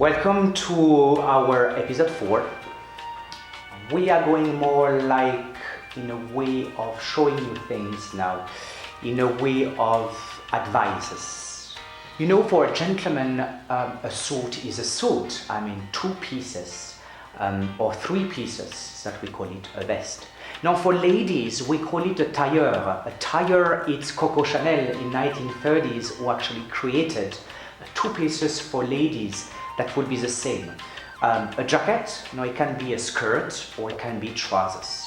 Welcome to our episode 4. We are going more like in a way of showing you things now, in a way of advices. You know, for a gentleman, a suit is a suit. I mean, 2 pieces or 3 pieces, that we call it a vest. Now for ladies, we call it a tailleur. A tailleur, it's Coco Chanel in 1930s who actually created 2 pieces for ladies that would be the same. A jacket, it can be a skirt or it can be trousers.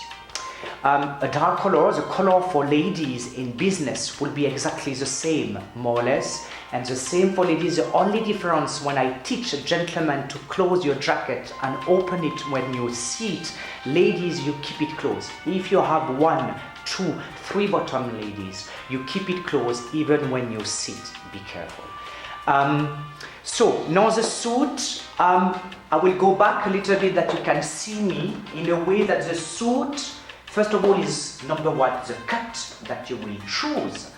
A dark color, the color for ladies in business will be exactly the same, more or less, and the same for ladies. The only difference when I teach a gentleman to close your jacket and open it when you see it, ladies, you keep it closed. If you have 1, 2, 3 bottom ladies, you keep it closed even when you sit. Be careful. So now the suit, I will go back a little bit that you can see me in a way that the suit, first of all, is number 1, the cut that you will choose.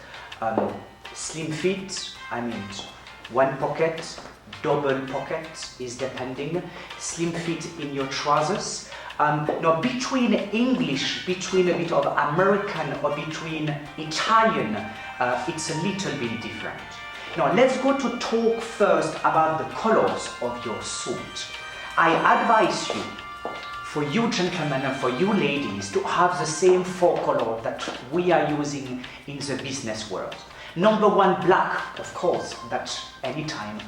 Slim fit, I mean 1 pocket, double pocket is depending. Slim fit in your trousers. Now between English, between a bit of American or between Italian, it's a little bit different. Now let's go to talk first about the colors of your suit. I advise you, for you gentlemen and for you ladies, to have the same 4 colors that we are using in the business world. Number 1, black, of course, that anytime,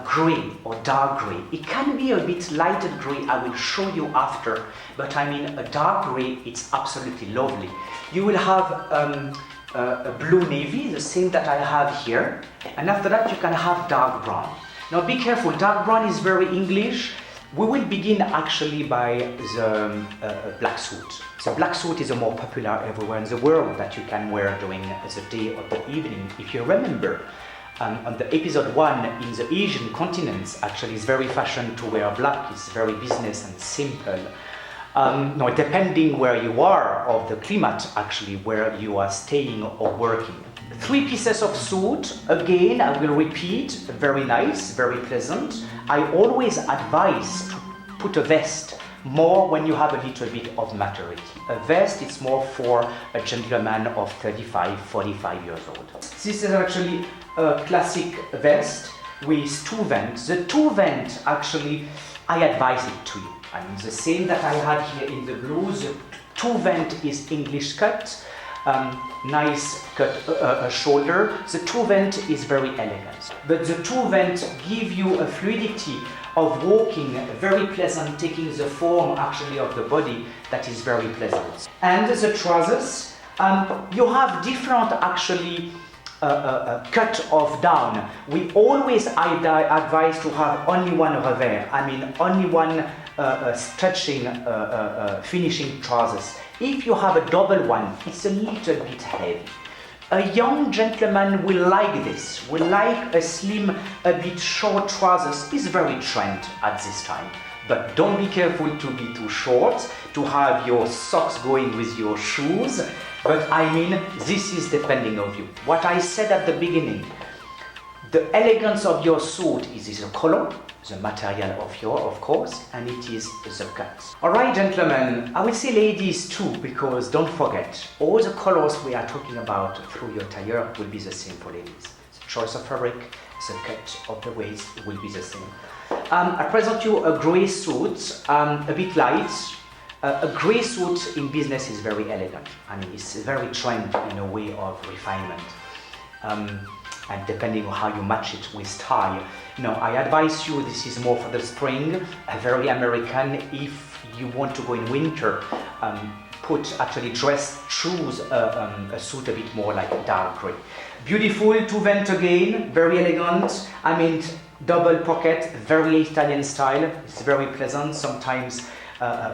gray or dark gray. It can be a bit lighter gray, I will show you after, but I mean a dark gray, it's absolutely lovely. You will have a blue navy, the same that I have here, and after that you can have dark brown. Now be careful, dark brown is very English. We will begin actually by the black suit. The black suit is a more popular everywhere in the world that you can wear during the day or the evening. If you remember, on the episode 1 in the Asian continents, actually it's very fashion to wear black, it's very business and simple. Now, depending where you are of the climate, actually, where you are staying or working. 3 pieces of suit, again, I will repeat, very nice, very pleasant. I always advise to put a vest more when you have a little bit of maturity. A vest is more for a gentleman of 35, 45 years old. This is actually a classic vest with 2 vents. The 2 vent, actually, I advise it to you. I mean, the same that I had here in the blue, the 2 vent is English cut, nice cut shoulder. The 2 vent is very elegant. But the 2 vent give you a fluidity of walking, very pleasant, taking the form actually of the body that is very pleasant. And the trousers, you have different actually cut of down. We always advise to have only 1 revers, I mean only 1 stretching, finishing trousers. If you have a double one, it's a little bit heavy. A young gentleman will like this, will like a slim, a bit short trousers. It's very trend at this time. But don't be careful to be too short, to have your socks going with your shoes. But I mean, this is depending on you. What I said at the beginning, the elegance of your suit is the color, the material of course, and it is the cut. Alright gentlemen, I will say ladies too, because don't forget, all the colors we are talking about through your tailleur will be the same for ladies. The choice of fabric, the cut of the waist will be the same. I present you a grey suit, a bit light. A grey suit in business is very elegant. I mean, it's very trend in a way of refinement. And depending on how you match it with tie. Now, I advise you, this is more for the spring, very American. If you want to go in winter, choose a suit a bit more like dark gray. Beautiful, 2 vent again, very elegant. I mean, double pocket, very Italian style. It's very pleasant. Sometimes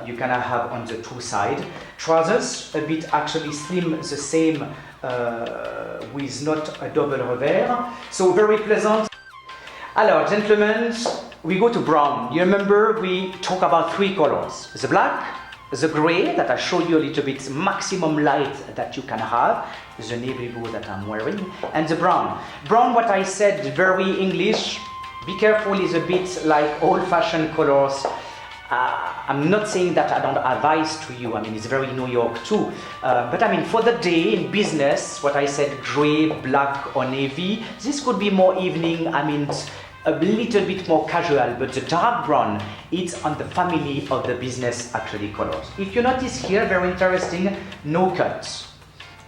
you can have on the 2 sides. Trousers, a bit actually slim, the same with not a double revers. So very pleasant. Alors, gentlemen, we go to brown. You remember we talk about 3 colors. The black, the gray that I showed you a little bit, maximum light that you can have, the navy blue that I'm wearing, and the brown. Brown, what I said, very English, Be careful, is a bit like old-fashioned colors. I'm not saying that I don't advise to you, I mean it's very New York too, but I mean for the day in business, what I said, gray, black or navy, this could be more evening, I mean a little bit more casual, but the dark brown, it's on the family of the business actually colors. If you notice here, very interesting, no cuts,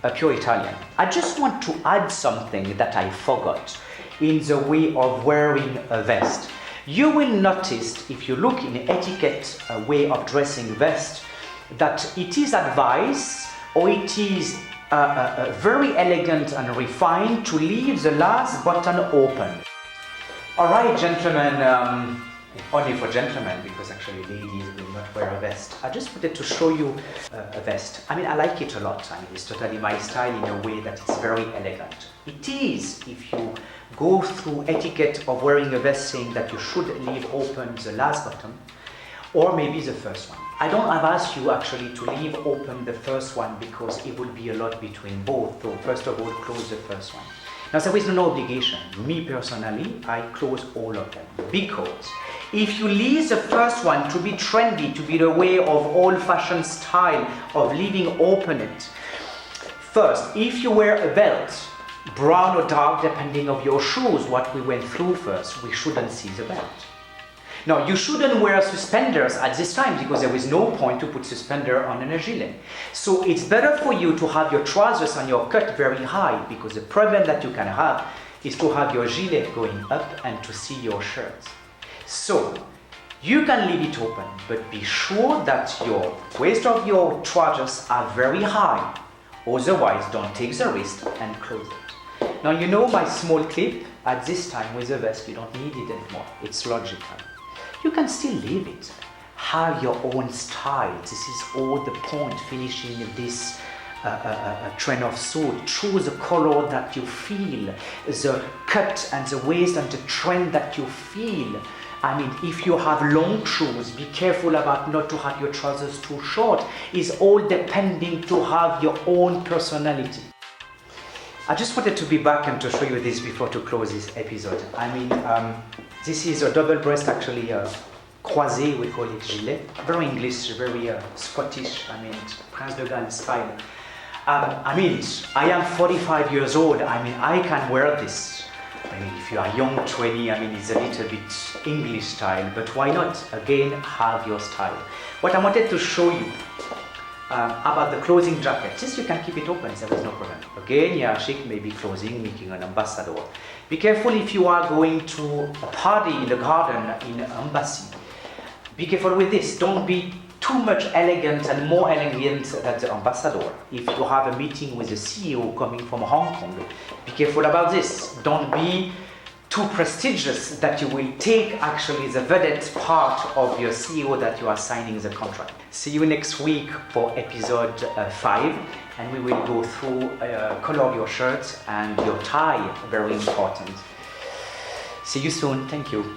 a pure Italian. I just want to add something that I forgot in the way of wearing a vest. You will notice, if you look in etiquette way of dressing vest, that it is advised, or it is very elegant and refined to leave the last button open. Alright gentlemen, only for gentlemen, because actually ladies will not wear a vest. I just wanted to show you a vest. I mean, I like it a lot. I mean, it's totally my style in a way that it's very elegant. It is, if you go through etiquette of wearing a vest, saying that you should leave open the last button, or maybe the first one. I don't have asked you actually to leave open the first one because it would be a lot between both. So first of all, close the first one. Now there is no obligation. Me personally, I close all of them because if you leave the first one to be trendy, to be the way of old-fashioned style of leaving open it. First, if you wear a belt, brown or dark depending on your shoes, what we went through first, we shouldn't see the belt. Now you shouldn't wear suspenders at this time because there is no point to put suspender on a gilet. So it's better for you to have your trousers and your cut very high, because the problem that you can have is to have your gilet going up and to see your shirts. So you can leave it open, but be sure that your waist of your trousers are very high. Otherwise, don't take the risk and close it. Now you know my small clip, at this time with the vest, you don't need it anymore. It's logical. You can still leave it. Have your own style. This is all the point, finishing this trend of suit. Choose the color that you feel, the cut and the waist and the trend that you feel. I mean, if you have long shoes, be careful about not to have your trousers too short. It's all depending to have your own personality. I just wanted to be back and to show you this before to close this episode. I mean, this is a double breast, actually croisé, we call it gilet. Very English, very Scottish, I mean, Prince de Galles style. I mean, I am 45 years old, I mean, I can wear this. I mean, if you are young, 20, I mean, it's a little bit English style, but why not? Again, have your style. What I wanted to show you about the closing jacket. Yes, you can keep it open, there is no problem. Again, yeah, chic, maybe closing, making an ambassador. Be careful if you are going to a party in the garden, in an embassy. Be careful with this. Don't be too much elegant and more elegant than the ambassador. If you have a meeting with the CEO coming from Hong Kong, be careful about this. Don't be too prestigious that you will take actually the vedette part of your CEO that you are signing the contract. See you next week for episode 5, and we will go through color your shirts and your tie, very important. See you soon, thank you.